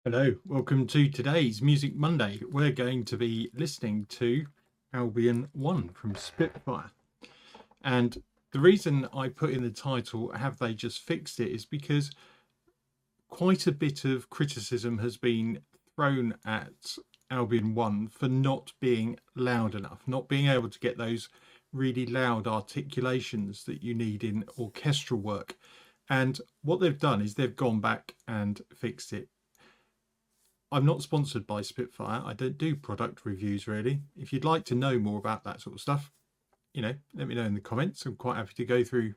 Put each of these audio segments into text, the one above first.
Hello, welcome to today's Music Monday. We're going to be listening to Albion One from Spitfire. And the reason I put in the title, Have They Just Fixed It, is because quite a bit of criticism has been thrown at Albion One for not being loud enough, not being able to get those really loud articulations that you need in orchestral work. And what they've done is they've gone back and fixed it. I'm not sponsored by Spitfire. I don't do product reviews really. If you'd like to know more about that sort of stuff, let me know in the comments. I'm quite happy to go through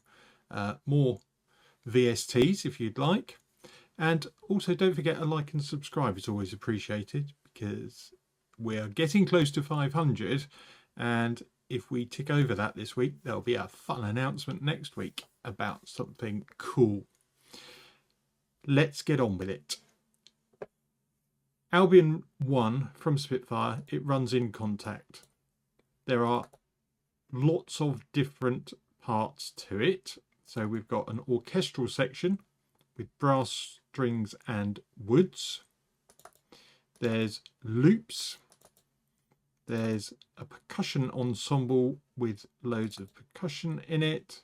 more VSTs if you'd like. And also don't forget a like and subscribe. It's always appreciated because we're getting close to 500. And if we tick over that this week, there'll be a fun announcement next week about something cool. Let's get on with it. Albion One from Spitfire, it runs in Contact. There are lots of different parts to it. So we've got an orchestral section with brass, strings and woods. There's loops. There's a percussion ensemble with loads of percussion in it.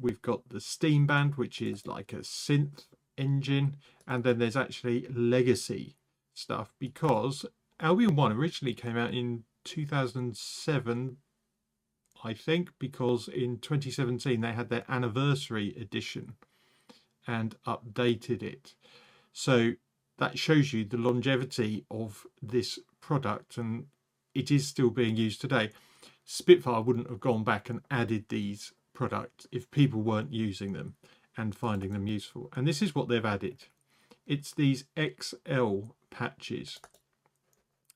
We've got the steam band, which is like a synth engine. And then there's actually legacy stuff, because Albion One originally came out in 2007, I think, because in 2017 they had their anniversary edition and updated it. So that shows you the longevity of this product, and it is still being used today. Spitfire wouldn't have gone back and added these products if people weren't using them and finding them useful. And this is what they've added. It's these XL patches,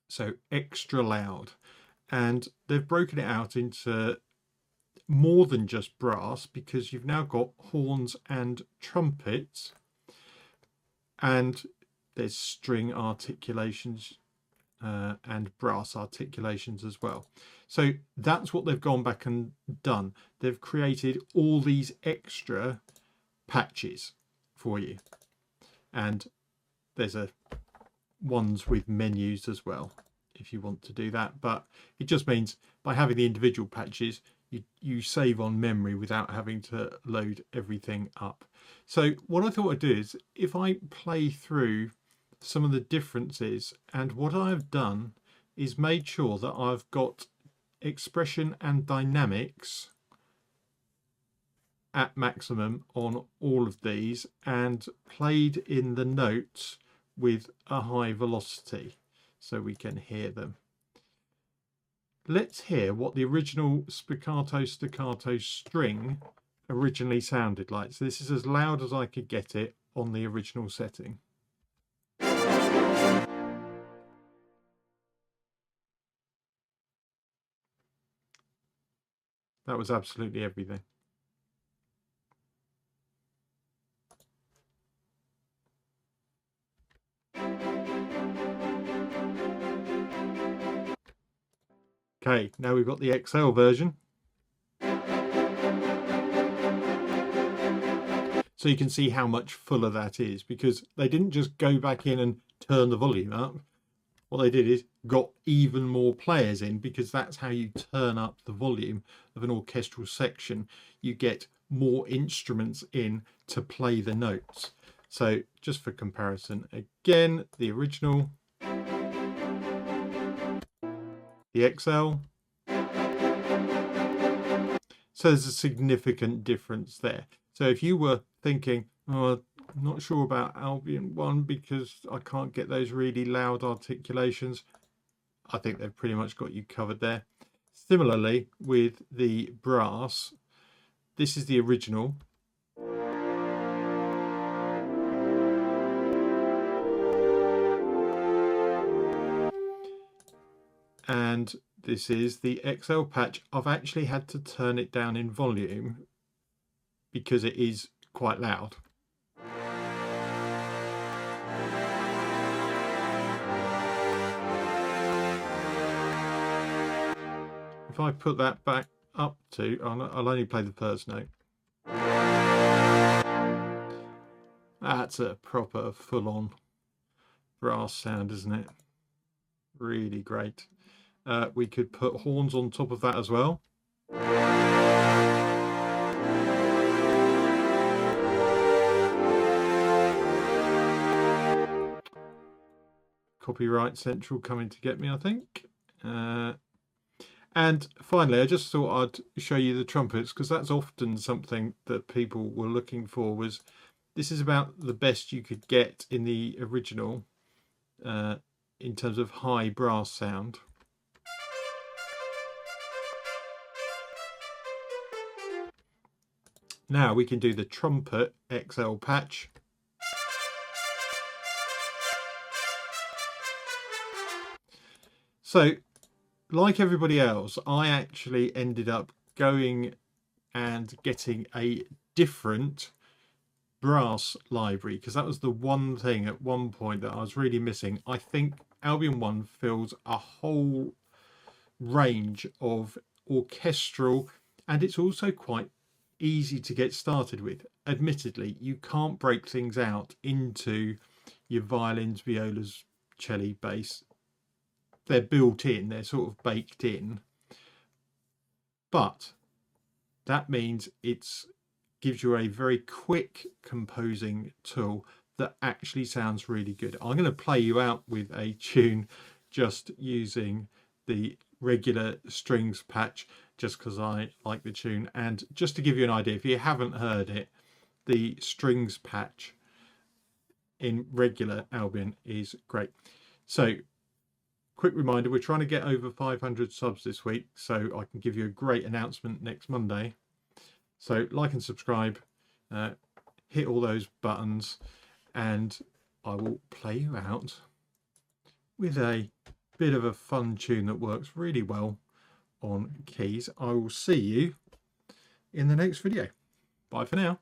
so extra loud, and they've broken it out into more than just brass, because you've now got horns and trumpets, and there's string articulations and brass articulations as well. So that's what they've gone back and done. They've created all these extra patches for you, and there's ones with menus as well if you want to do that, but it just means by having the individual patches you save on memory without having to load everything up. So what I thought I'd do is, if I play through some of the differences, and what I've done is made sure that I've got expression and dynamics at maximum on all of these, and played in the notes with a high velocity so we can hear them. Let's hear what the original spiccato staccato string originally sounded like. So this is as loud as I could get it on the original setting. That was absolutely everything. Okay, now we've got the XL version. So you can see how much fuller that is, because they didn't just go back in and turn the volume up. What they did is got even more players in, because that's how you turn up the volume of an orchestral section. You get more instruments in to play the notes. So just for comparison, again, the original, the XL. So there's a significant difference there. So if you were thinking, oh, I'm not sure about Albion One because I can't get those really loud articulations, I think they've pretty much got you covered there. Similarly with the brass, this is the original. And this is the XL patch. I've actually had to turn it down in volume because it is quite loud. If I put that back up to, I'll only play the first note. That's a proper full-on brass sound, isn't it? Really great. We could put horns on top of that as well. Copyright Central coming to get me, I think. And finally, I just thought I'd show you the trumpets, because that's often something that people were looking for. Was this is about the best you could get in the original in terms of high brass sound. Now we can do the Trumpet XL patch. So, like everybody else, I actually ended up going and getting a different brass library, because that was the one thing at one point that I was really missing. I think Albion One fills a whole range of orchestral, and it's also quite easy to get started with. Admittedly, you can't break things out into your violins, violas, cello, bass. They're built in, they're sort of baked in, but that means it's gives you a very quick composing tool that actually sounds really good. I'm going to play you out with a tune just using the regular strings patch, just because I like the tune. And just to give you an idea, if you haven't heard it, the strings patch in regular Albion is great. So quick reminder, we're trying to get over 500 subs this week, so I can give you a great announcement next Monday. So like and subscribe, hit all those buttons, and I will play you out with a bit of a fun tune that works really well on keys. I will see you in the next video. Bye for now.